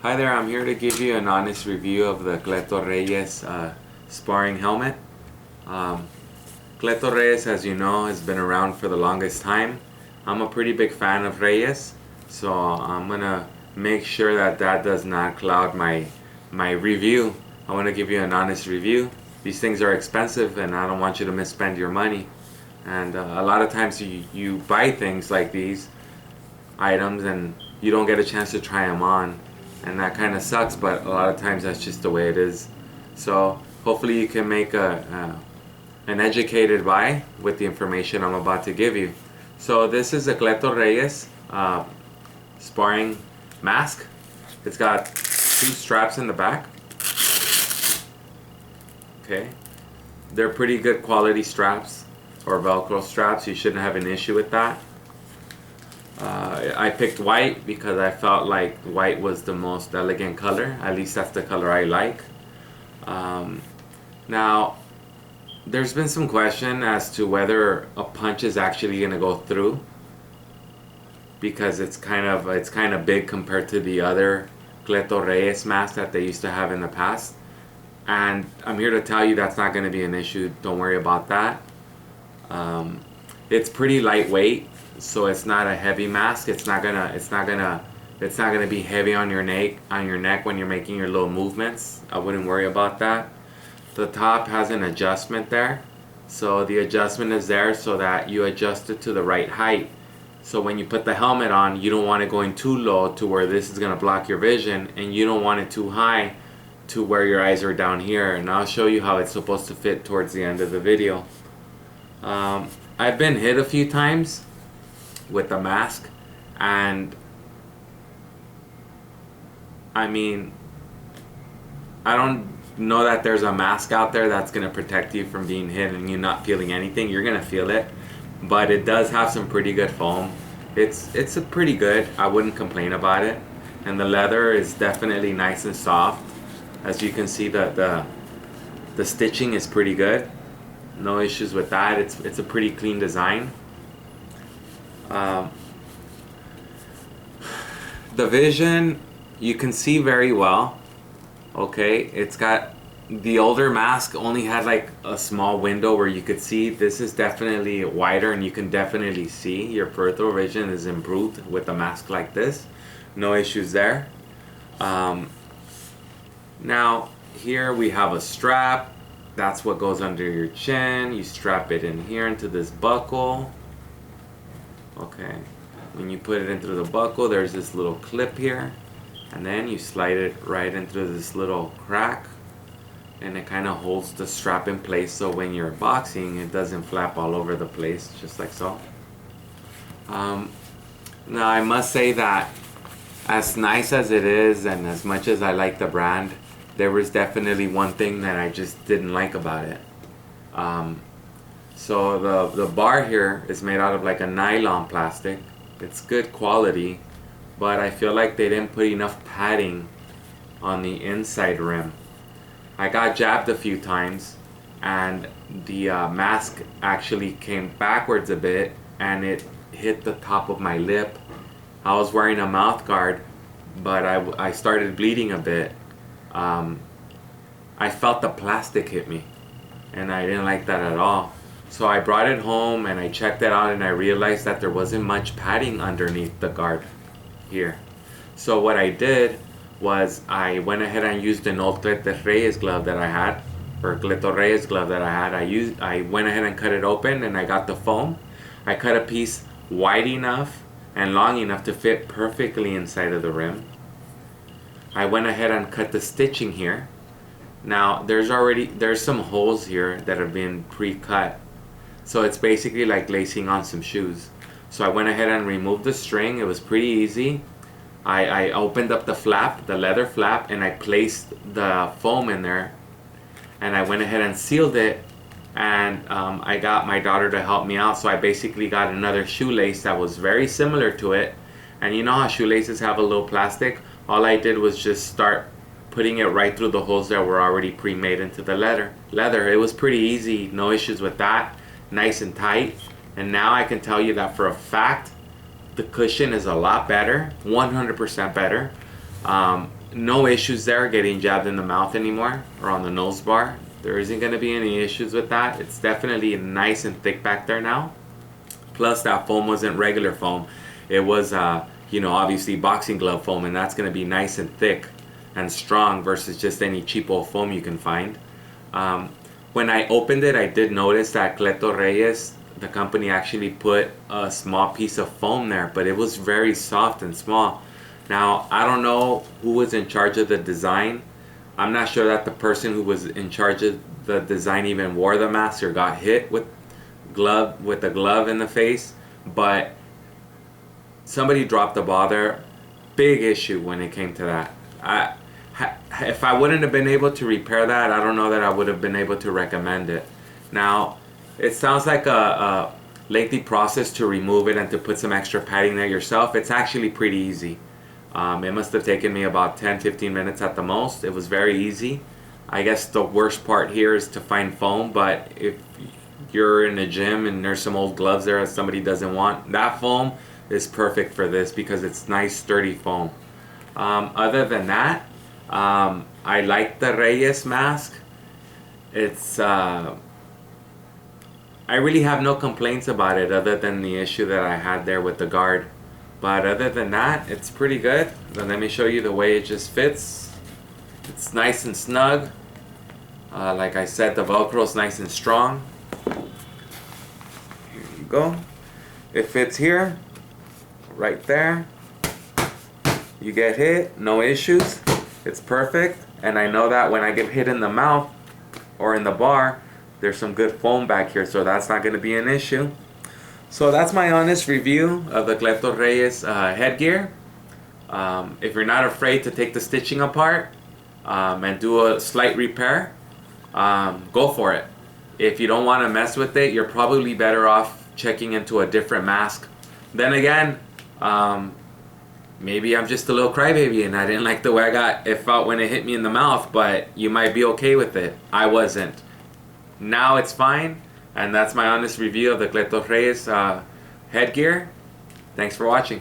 Hi there, I'm here to give you an honest review of the Cleto Reyes sparring helmet. Um, Cleto Reyes, as you know, has been around for the longest time. I'm a pretty big fan of Reyes, so I'm gonna make sure that that does not cloud my review. I want to give you an honest review. These things are expensive and I don't want you to misspend your money. And a lot of times you buy things like these items and you don't get a chance to try them on, and that kind of sucks, but a lot of times that's just the way it is. So hopefully you can make an educated buy with the information I'm about to give you. So this is a Cleto Reyes sparring mask. It's got two straps in the back. Okay, they're pretty good quality straps, or Velcro straps. You shouldn't have an issue with that. I picked white because I felt like white was the most elegant color. At least that's the color I like. Now, there's been some question as to whether a punch is actually going to go through, because it's kind of big compared to the other Cleto Reyes mask that they used to have in the past. And I'm here to tell you that's not going to be an issue. Don't worry about that. It's pretty lightweight, so it's not a heavy mask. It's not gonna be heavy on your neck when you're making your little movements. I wouldn't worry about that. The top has an adjustment there, so the adjustment is there so that you adjust it to the right height. So when you put the helmet on, you don't want it going too low to where this is gonna block your vision, and you don't want it too high to where your eyes are down here. And I'll show you how it's supposed to fit towards the end of the video. I've been hit a few times with the mask, and I mean, I don't know that there's a mask out there that's going to protect you from being hit and you not feeling anything. You're going to feel it, but it does have some pretty good foam. It's a pretty good. I wouldn't complain about it, and the leather is definitely nice and soft. As you can see, the stitching is pretty good. No issues with that. It's a pretty clean design. The vision, you can see very well. Okay, it's got, the older mask only had like a small window where you could see. This is definitely wider, and you can definitely see. Your peripheral vision is improved with a mask like this. No issues there. Now here we have a strap. That's what goes under your chin. You strap it in here into this buckle. Okay, when you put it into the buckle, there's this little clip here, and then you slide it right into this little crack, and it kind of holds the strap in place, so when you're boxing it doesn't flap all over the place, just like so. Now I must say that as nice as it is and as much as I like the brand, there was definitely one thing that I just didn't like about it. So the bar here is made out of like a nylon plastic. It's good quality, but I feel like they didn't put enough padding on the inside rim. I got jabbed a few times, and the mask actually came backwards a bit, and it hit the top of my lip. I was wearing a mouth guard, but I started bleeding a bit. I felt the plastic hit me, and I didn't like that at all. So I brought it home and I checked it out, and I realized that there wasn't much padding underneath the guard here. So what I did was I went ahead and used an old Cleto Reyes glove that I had, or Cleto Reyes glove that I had. I went ahead and cut it open, and I got the foam. I cut a piece wide enough and long enough to fit perfectly inside of the rim. I went ahead and cut the stitching here. Now there's some holes here that have been pre-cut, so it's basically like lacing on some shoes. So I went ahead and removed the string. It was pretty easy. I opened up the flap, the leather flap, and I placed the foam in there, and I went ahead and sealed it, and I got my daughter to help me out. So I basically got another shoelace that was very similar to it, and you know how shoelaces have a little plastic? All I did was just start putting it right through the holes that were already pre-made into the leather. It was pretty easy, no issues with that, nice and tight. And now I can tell you that for a fact, the cushion is a lot better, 100% better. No issues there getting jabbed in the mouth anymore or on the nose bar. There isn't going to be any issues with that. It's definitely nice and thick back there now. Plus that foam wasn't regular foam. It was, obviously boxing glove foam, and that's going to be nice and thick and strong versus just any cheapo foam you can find. When I opened it, I did notice that Cleto Reyes, the company, actually put a small piece of foam there, but it was very soft and small. Now, I don't know who was in charge of the design. I'm not sure that the person who was in charge of the design even wore the mask or got hit with a glove in the face, but somebody dropped the ball there. Big issue when it came to that. If I wouldn't have been able to repair that, I don't know that I would have been able to recommend it. Now, it sounds like a lengthy process to remove it and to put some extra padding there yourself. It's actually pretty easy. It must have taken me about 10-15 minutes at the most. It was very easy. I guess the worst part here is to find foam, but if you're in a gym and there's some old gloves there that somebody doesn't want, that foam is perfect for this because it's nice sturdy foam. Other than that, I like the Reyes mask. It's I really have no complaints about it other than the issue that I had there with the guard. But other than that, it's pretty good. Then let me show you the way it just fits. It's nice and snug. Like I said, the Velcro is nice and strong. Here you go. It fits here, right there. You get hit, no issues. It's perfect. And I know that when I get hit in the mouth or in the bar, there's some good foam back here, so that's not going to be an issue. So that's my honest review of the Cleto Reyes headgear. If you're not afraid to take the stitching apart and do a slight repair, go for it. If you don't want to mess with it, you're probably better off checking into a different mask. Then again, maybe I'm just a little crybaby and I didn't like the way it felt when it hit me in the mouth, but you might be okay with it. I wasn't. Now it's fine. And that's my honest review of the Cleto Reyes headgear. Thanks for watching.